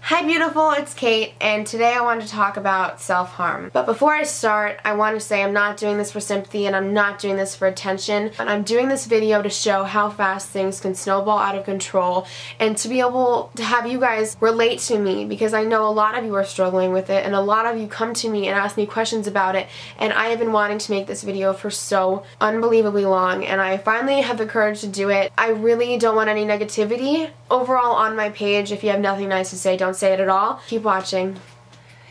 Hi beautiful, it's Kate, and today I want to talk about self-harm. But before I start, I want to say I'm not doing this for sympathy and I'm not doing this for attention. And I'm doing this video to show how fast things can snowball out of control and to be able to have you guys relate to me, because I know a lot of you are struggling with it and a lot of you come to me and ask me questions about it, and I have been wanting to make this video for so unbelievably long, and I finally have the courage to do it. I really don't want any negativity overall on my page. If you have nothing nice to say, don't say it at all. Keep watching.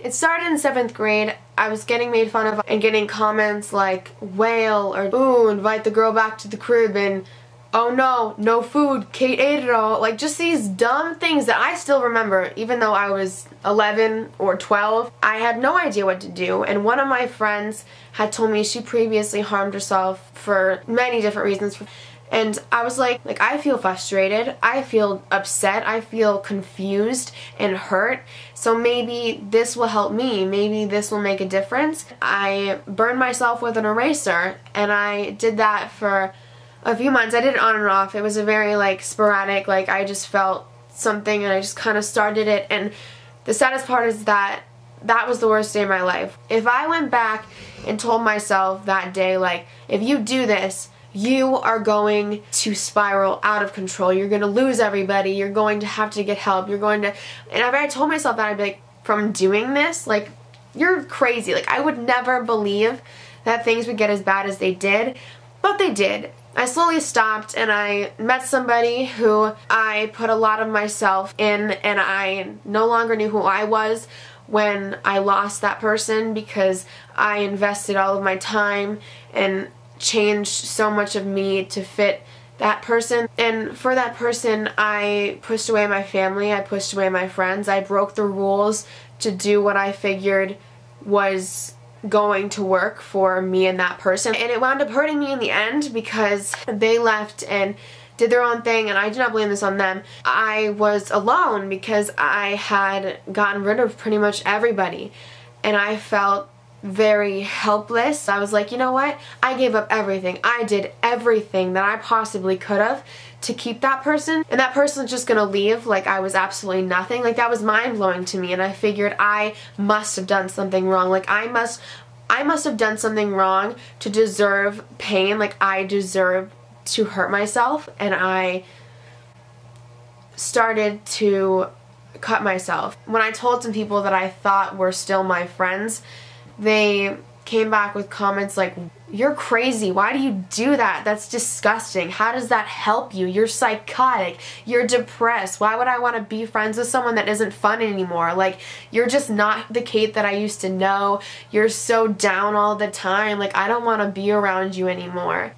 It started in 7th grade. I was getting made fun of and getting comments like whale or ooh, invite the girl back to the crib, and oh no, no food, Kate ate it all. Like just these dumb things that I still remember even though I was 11 or 12. I had no idea what to do, and one of my friends had told me she previously harmed herself for many different reasons. And I was like, I feel frustrated, I feel upset, I feel confused and hurt, so maybe this will help me, maybe this will make a difference. I burned myself with an eraser, and I did that for a few months. I did it on and off. It was a very sporadic, I just felt something and I just kind of started it, and the saddest part is that that was the worst day of my life. If I went back and told myself that day, if you do this, you are going to spiral out of control. You're going to lose everybody. You're going to have to get help. You're going to... And if I told myself that, I'd be like, from doing this, you're crazy. I would never believe that things would get as bad as they did. But they did. I slowly stopped, and I met somebody who I put a lot of myself in, and I no longer knew who I was when I lost that person, because I invested all of my time and changed so much of me to fit that person. And for that person, I pushed away my family, I pushed away my friends, I broke the rules to do what I figured was going to work for me and that person. And it wound up hurting me in the end because they left and did their own thing, and I do not blame this on them. I was alone because I had gotten rid of pretty much everybody, and I felt very helpless. I was like, you know what? I gave up everything. I did everything that I possibly could have to keep that person, and that person's just gonna leave like I was absolutely nothing. That was mind-blowing to me, and I figured I must have done something wrong. I must have done something wrong to deserve pain. I deserve to hurt myself, and I started to cut myself. When I told some people that I thought were still my friends, they came back with comments like, you're crazy, why do you do that? That's disgusting. How does that help you? You're psychotic. You're depressed. Why would I want to be friends with someone that isn't fun anymore? You're just not the Kate that I used to know. You're so down all the time. I don't want to be around you anymore.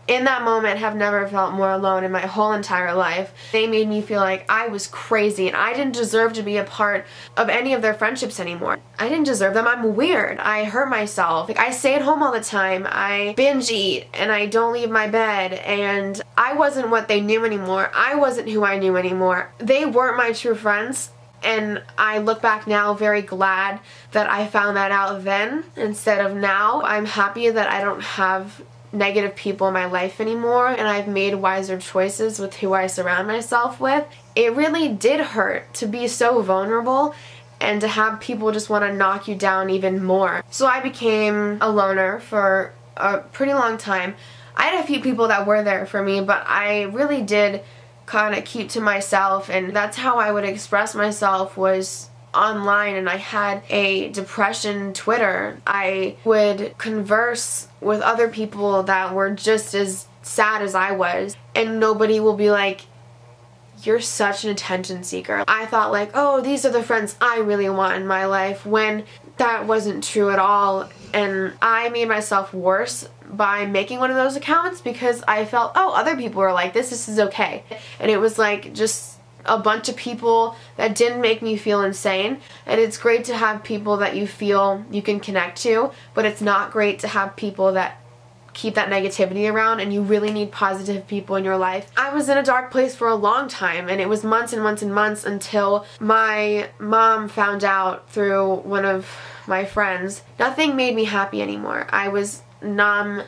In that moment, have never felt more alone in my whole entire life. They made me feel like I was crazy and I didn't deserve to be a part of any of their friendships anymore. I didn't deserve them. I'm weird. I hurt myself. I stay at home all the time. I binge eat and I don't leave my bed, and I wasn't what they knew anymore. I wasn't who I knew anymore. They weren't my true friends. And I look back now very glad that I found that out then instead of now. I'm happy that I don't have negative people in my life anymore, and I've made wiser choices with who I surround myself with. It really did hurt to be so vulnerable and to have people just want to knock you down even more. So I became a loner for a pretty long time. I had a few people that were there for me, but I really did kind of keep to myself, and that's how I would express myself, was online. And I had a depression Twitter. I would converse with other people that were just as sad as I was, and nobody will be like, you're such an attention seeker. I thought oh, these are the friends I really want in my life, when that wasn't true at all. And I made myself worse by making one of those accounts because I felt, oh, other people were like this is okay. And it was just a bunch of people that didn't make me feel insane. And it's great to have people that you feel you can connect to, but it's not great to have people that keep that negativity around, and you really need positive people in your life. I was in a dark place for a long time, and it was months and months and months until my mom found out through one of my friends. Nothing made me happy anymore. I was numb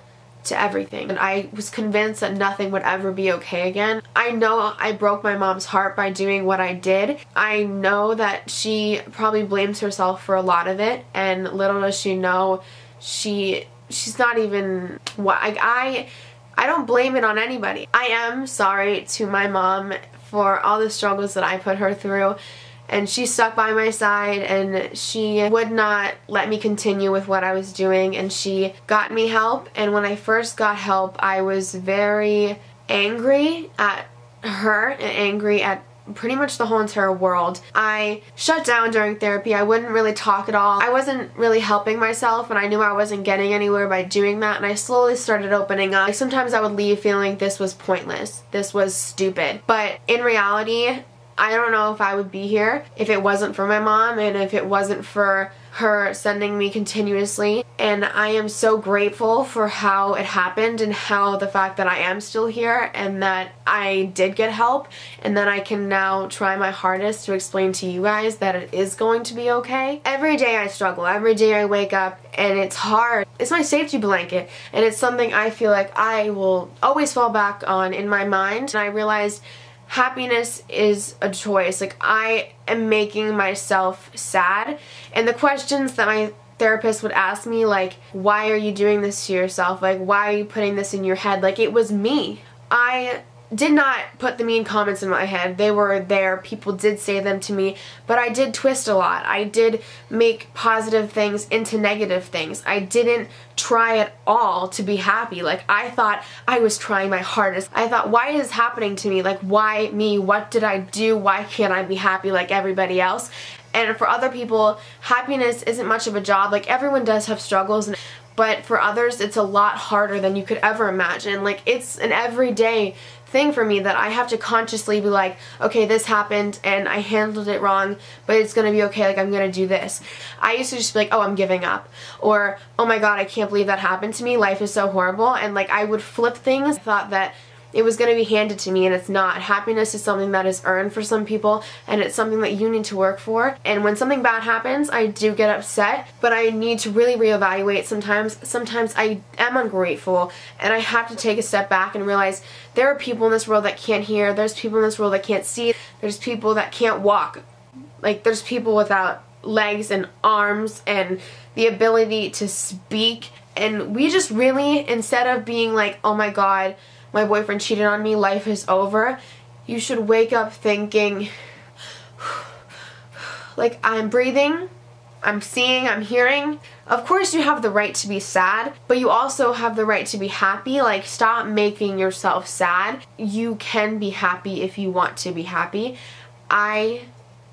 to everything. And I was convinced that nothing would ever be okay again. I know I broke my mom's heart by doing what I did. I know that she probably blames herself for a lot of it, and little does she know she's not even what I don't blame it on anybody. I am sorry to my mom for all the struggles that I put her through, and she stuck by my side, and she would not let me continue with what I was doing, and she got me help. And when I first got help, I was very angry at her and angry at pretty much the whole entire world. I shut down during therapy. I wouldn't really talk at all. I wasn't really helping myself, and I knew I wasn't getting anywhere by doing that, and I slowly started opening up. Like, sometimes I would leave feeling this was pointless. This was stupid. But in reality, I don't know if I would be here if it wasn't for my mom and if it wasn't for her sending me continuously. And I am so grateful for how it happened and how the fact that I am still here and that I did get help, and that I can now try my hardest to explain to you guys that it is going to be okay. Every day I struggle. Every day I wake up and it's hard. It's my safety blanket, and it's something I feel like I will always fall back on in my mind. And I realized happiness is a choice. Like, I am making myself sad, and the questions that my therapist would ask me, like, why are you doing this to yourself? Like, why are you putting this in your head? Like, it was me. I did not put the mean comments in my head. They were there. People did say them to me, but I did twist a lot. I did make positive things into negative things. I didn't try at all to be happy. Like, I thought I was trying my hardest. I thought, why is this happening to me? Like, why me? What did I do? Why can't I be happy like everybody else? And for other people, happiness isn't much of a job. Like, everyone does have struggles, but for others, it's a lot harder than you could ever imagine. Like, it's an everyday thing for me that I have to consciously be like, okay, this happened and I handled it wrong, but it's gonna be okay, like, I'm gonna do this. I used to just be like, oh, I'm giving up, or oh my god, I can't believe that happened to me, life is so horrible, and like, I would flip things. I thought that it was going to be handed to me, and it's not. Happiness is something that is earned for some people, and it's something that you need to work for. And when something bad happens, I do get upset, but I need to really reevaluate sometimes. Sometimes I am ungrateful, and I have to take a step back and realize there are people in this world that can't hear, there's people in this world that can't see, there's people that can't walk. Like, there's people without legs and arms and the ability to speak, and we just really, instead of being like, oh my god, my boyfriend cheated on me, life is over, you should wake up thinking, like, I'm breathing, I'm seeing, I'm hearing. Of course you have the right to be sad, but you also have the right to be happy. Like, stop making yourself sad. You can be happy if you want to be happy. I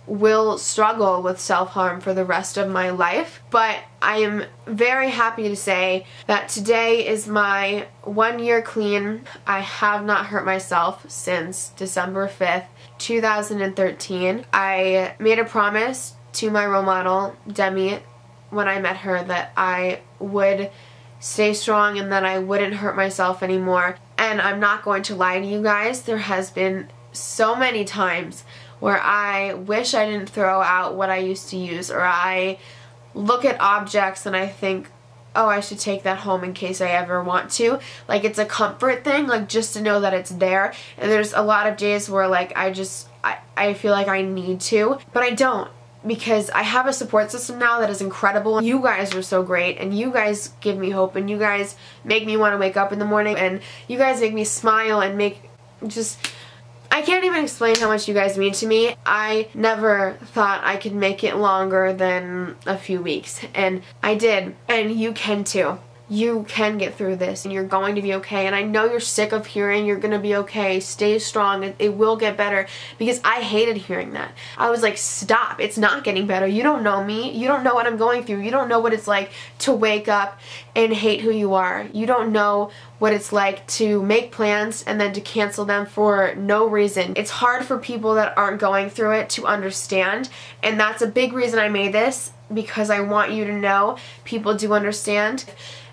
will struggle with self-harm for the rest of my life, but I am very happy to say that today is my 1 year clean. I have not hurt myself since December 5th, 2013. I made a promise to my role model, Demi, when I met her, that I would stay strong and that I wouldn't hurt myself anymore. And I'm not going to lie to you guys, there has been so many times where I wish I didn't throw out what I used to use, or I look at objects and I think, oh, I should take that home in case I ever want to. Like, it's a comfort thing, like, just to know that it's there. And there's a lot of days where, like, I feel like I need to, but I don't, because I have a support system now that is incredible. You guys are so great, and you guys give me hope, and you guys make me want to wake up in the morning, and you guys make me smile and make just... I can't even explain how much you guys mean to me. I never thought I could make it longer than a few weeks, and I did, and you can too. You can get through this, and you're going to be okay. And I know you're sick of hearing you're gonna be okay, stay strong, it will get better, because I hated hearing that. I was like, stop, it's not getting better. You don't know me, you don't know what I'm going through, you don't know what it's like to wake up and hate who you are. You don't know what it's like to make plans and then to cancel them for no reason. It's hard for people that aren't going through it to understand, and that's a big reason I made this, because I want you to know people do understand.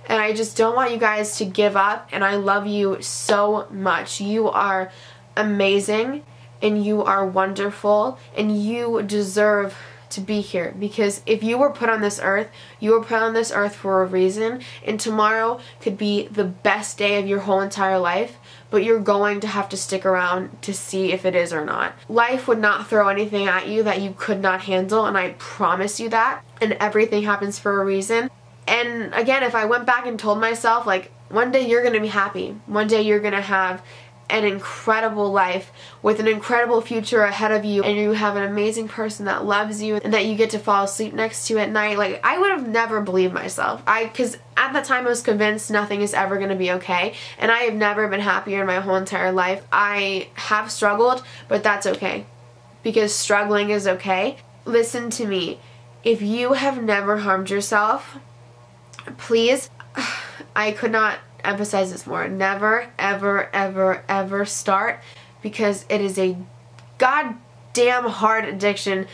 And I just don't want you guys to give up, and I love you so much. You are amazing, and you are wonderful, and you deserve to be here, because if you were put on this earth, you were put on this earth for a reason, and tomorrow could be the best day of your whole entire life, but you're going to have to stick around to see if it is or not. Life would not throw anything at you that you could not handle, and I promise you that, and everything happens for a reason. And again, if I went back and told myself, like, one day you're going to be happy, one day you're going to have an incredible life with an incredible future ahead of you, and you have an amazing person that loves you and that you get to fall asleep next to at night, like, I would have never believed myself. Because at the time I was convinced nothing is ever going to be okay, and I have never been happier in my whole entire life. I have struggled, but that's okay, because struggling is okay. Listen to me. If you have never harmed yourself, please, I could not emphasize this more. Never, ever, ever, ever start, because it is a goddamn hard addiction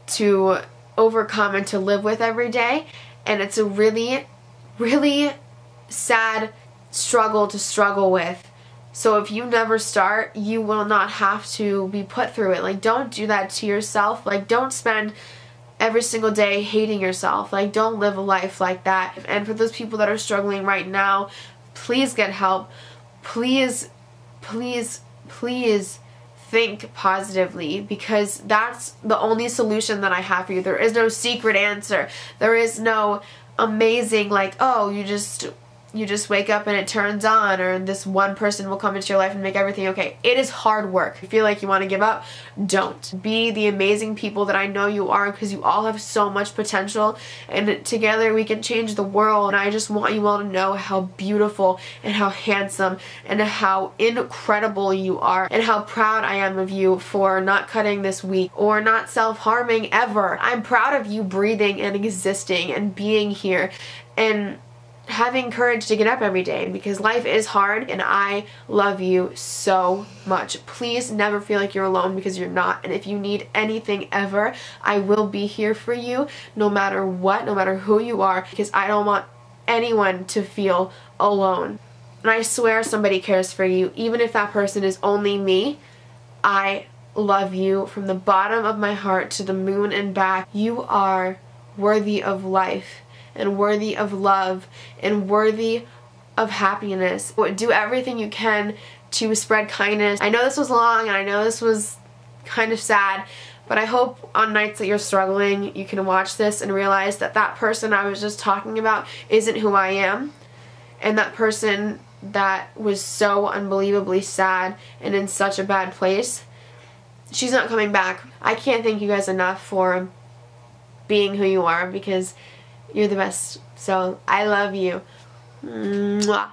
to overcome and to live with every day, and it's a really, really sad struggle to struggle with. So if you never start, you will not have to be put through it. Like, don't do that to yourself. Like, don't spend every single day hating yourself. Like, don't live a life like that. And for those people that are struggling right now, please get help. Please, please, please think positively, because that's the only solution that I have for you. There is no secret answer. There is no amazing, like, oh, you just wake up and it turns on, or this one person will come into your life and make everything okay. It is hard work. If you feel like you want to give up, don't. Be the amazing people that I know you are, because you all have so much potential, and together we can change the world. And I just want you all to know how beautiful and how handsome and how incredible you are, and how proud I am of you for not cutting this week or not self-harming ever. I'm proud of you breathing and existing and being here and having courage to get up every day, because life is hard, and I love you so much. Please never feel like you're alone, because you're not. And if you need anything ever, I will be here for you, no matter what, no matter who you are, because I don't want anyone to feel alone. And I swear somebody cares for you, even if that person is only me. I love you from the bottom of my heart to the moon and back. You are worthy of life, and worthy of love, and worthy of happiness. Do everything you can to spread kindness. I know this was long, and I know this was kind of sad, but I hope on nights that you're struggling, you can watch this and realize that that person I was just talking about isn't who I am, and that person that was so unbelievably sad and in such a bad place, she's not coming back. I can't thank you guys enough for being who you are, because you're the best. So I love you. Mwah.